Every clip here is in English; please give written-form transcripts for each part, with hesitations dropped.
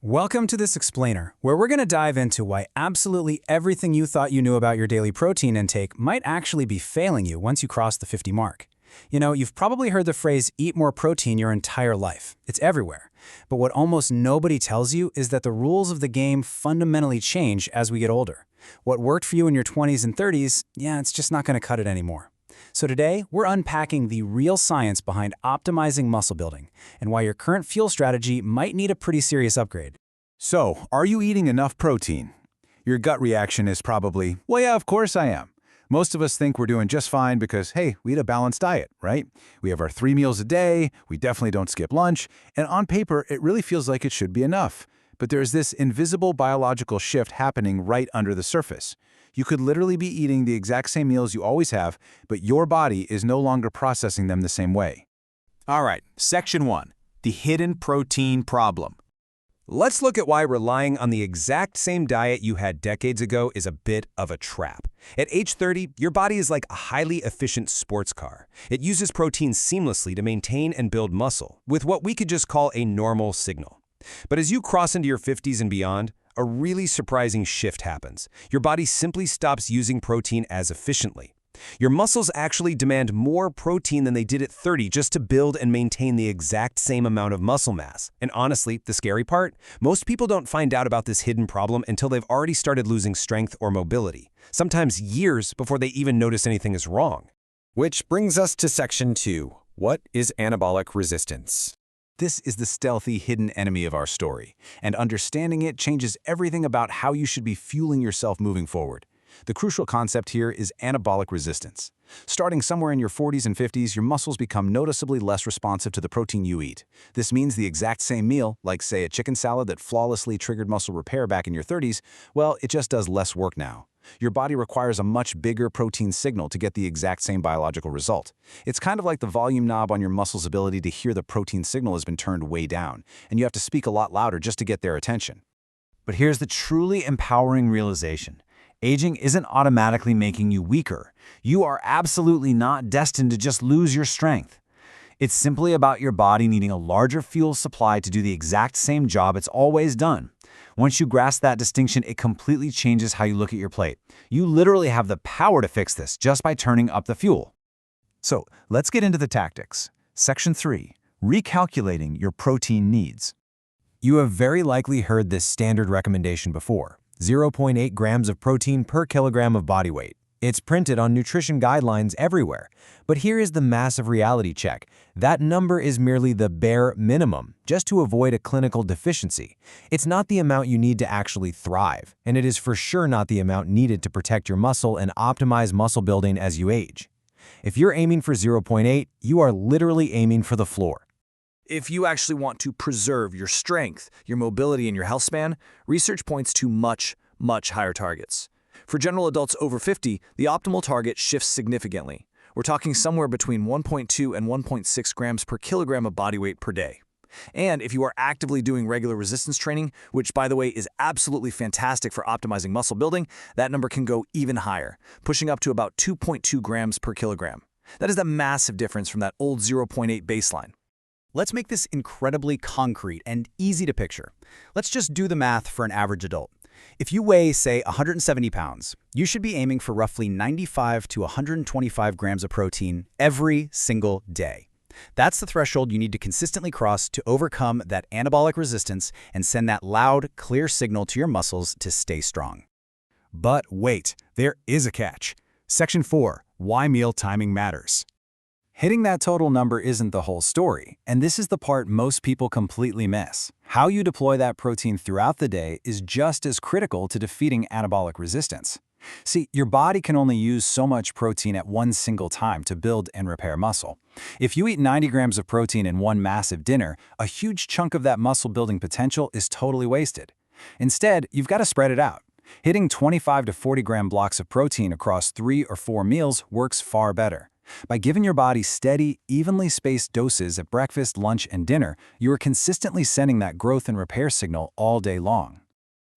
Welcome to this explainer, where we're going to dive into why absolutely everything you thought you knew about your daily protein intake might actually be failing you once you cross the 50 mark. You know, you've probably heard the phrase, eat more protein your entire life. It's everywhere. But what almost nobody tells you is that the rules of the game fundamentally change as we get older. What worked for you in your 20s and 30s, it's just not going to cut it anymore. So today, we're unpacking the real science behind optimizing muscle building and why your current fuel strategy might need a pretty serious upgrade. So, are you eating enough protein? Your gut reaction is probably, well, yeah, of course I am. Most of us think we're doing just fine because, hey, we eat a balanced diet, right? We have our 3 meals a day, we definitely don't skip lunch, and on paper, it really feels like it should be enough. But there's this invisible biological shift happening right under the surface. You could literally be eating the exact same meals you always have, but your body is no longer processing them the same way. All right, Section 1, the hidden protein problem. Let's look at why relying on the exact same diet you had decades ago is a bit of a trap. At age 30, your body is like a highly efficient sports car. It uses protein seamlessly to maintain and build muscle, with what we could just call a normal signal. But as you cross into your 50s and beyond, a really surprising shift happens. Your body simply stops using protein as efficiently. Your muscles actually demand more protein than they did at 30 just to build and maintain the exact same amount of muscle mass. And honestly, the scary part? Most people don't find out about this hidden problem until they've already started losing strength or mobility, sometimes years before they even notice anything is wrong. Which brings us to Section 2. What is anabolic resistance? This is the stealthy, hidden enemy of our story, and understanding it changes everything about how you should be fueling yourself moving forward. The crucial concept here is anabolic resistance. Starting somewhere in your 40s and 50s, your muscles become noticeably less responsive to the protein you eat. This means the exact same meal, like say a chicken salad that flawlessly triggered muscle repair back in your 30s, well, it just does less work now. Your body requires a much bigger protein signal to get the exact same biological result. It's kind of like the volume knob on your muscle's ability to hear the protein signal has been turned way down, and you have to speak a lot louder just to get their attention. But here's the truly empowering realization. Aging isn't automatically making you weaker. You are absolutely not destined to just lose your strength. It's simply about your body needing a larger fuel supply to do the exact same job it's always done. Once you grasp that distinction, it completely changes how you look at your plate. You literally have the power to fix this just by turning up the fuel. So, let's get into the tactics. Section 3. Recalculating your protein needs. You have very likely heard this standard recommendation before. 0.8 grams of protein per kilogram of body weight. It's printed on nutrition guidelines everywhere. But here is the massive reality check. That number is merely the bare minimum, just to avoid a clinical deficiency. It's not the amount you need to actually thrive, and it is for sure not the amount needed to protect your muscle and optimize muscle building as you age. If you're aiming for 0.8, you are literally aiming for the floor. If you actually want to preserve your strength, your mobility, and your health span, research points to much higher targets. For general adults over 50, the optimal target shifts significantly. We're talking somewhere between 1.2 and 1.6 grams per kilogram of body weight per day. And if you are actively doing regular resistance training, which by the way is absolutely fantastic for optimizing muscle building, that number can go even higher, pushing up to about 2.2 grams per kilogram. That is a massive difference from that old 0.8 baseline. Let's make this incredibly concrete and easy to picture. Let's just do the math for an average adult. If you weigh, say, 170 pounds, you should be aiming for roughly 95 to 125 grams of protein every single day. That's the threshold you need to consistently cross to overcome that anabolic resistance and send that loud, clear signal to your muscles to stay strong. But wait, there is a catch. Section 4. Why meal timing matters. Hitting that total number isn't the whole story, and this is the part most people completely miss. How you deploy that protein throughout the day is just as critical to defeating anabolic resistance. See, your body can only use so much protein at one single time to build and repair muscle. If you eat 90 grams of protein in one massive dinner, a huge chunk of that muscle-building potential is totally wasted. Instead, you've got to spread it out. Hitting 25 to 40 gram blocks of protein across 3 or 4 meals works far better. By giving your body steady, evenly spaced doses at breakfast, lunch, and dinner, you are consistently sending that growth and repair signal all day long.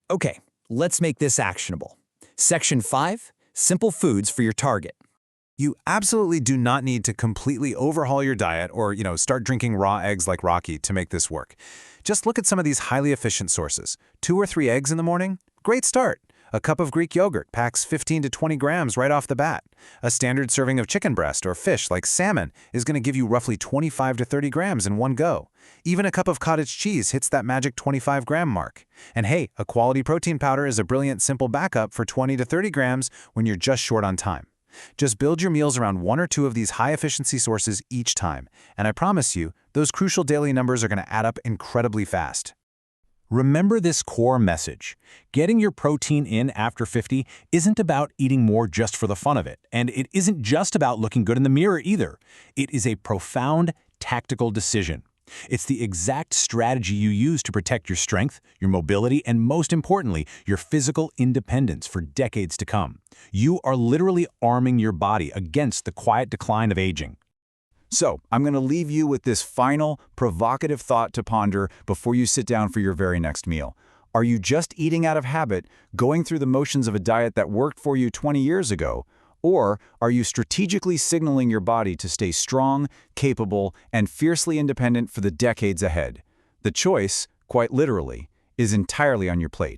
Okay, let's make this actionable. Section 5, simple foods for your target. You absolutely do not need to completely overhaul your diet or, start drinking raw eggs like Rocky to make this work. Just look at some of these highly efficient sources. 2 or 3 eggs in the morning? Great start. A cup of Greek yogurt packs 15 to 20 grams right off the bat. A standard serving of chicken breast or fish like salmon is going to give you roughly 25 to 30 grams in one go. Even a cup of cottage cheese hits that magic 25-gram mark. And hey, a quality protein powder is a brilliant simple backup for 20 to 30 grams when you're just short on time. Just build your meals around 1 or 2 of these high-efficiency sources each time, and I promise you, those crucial daily numbers are going to add up incredibly fast. Remember this core message. Getting your protein in after 50 isn't about eating more just for the fun of it, and it isn't just about looking good in the mirror either. It is a profound, tactical decision. It's the exact strategy you use to protect your strength, your mobility, and most importantly, your physical independence for decades to come. You are literally arming your body against the quiet decline of aging. So, I'm going to leave you with this final, provocative thought to ponder before you sit down for your very next meal. Are you just eating out of habit, going through the motions of a diet that worked for you 20 years ago? Or are you strategically signaling your body to stay strong, capable, and fiercely independent for the decades ahead? The choice, quite literally, is entirely on your plate.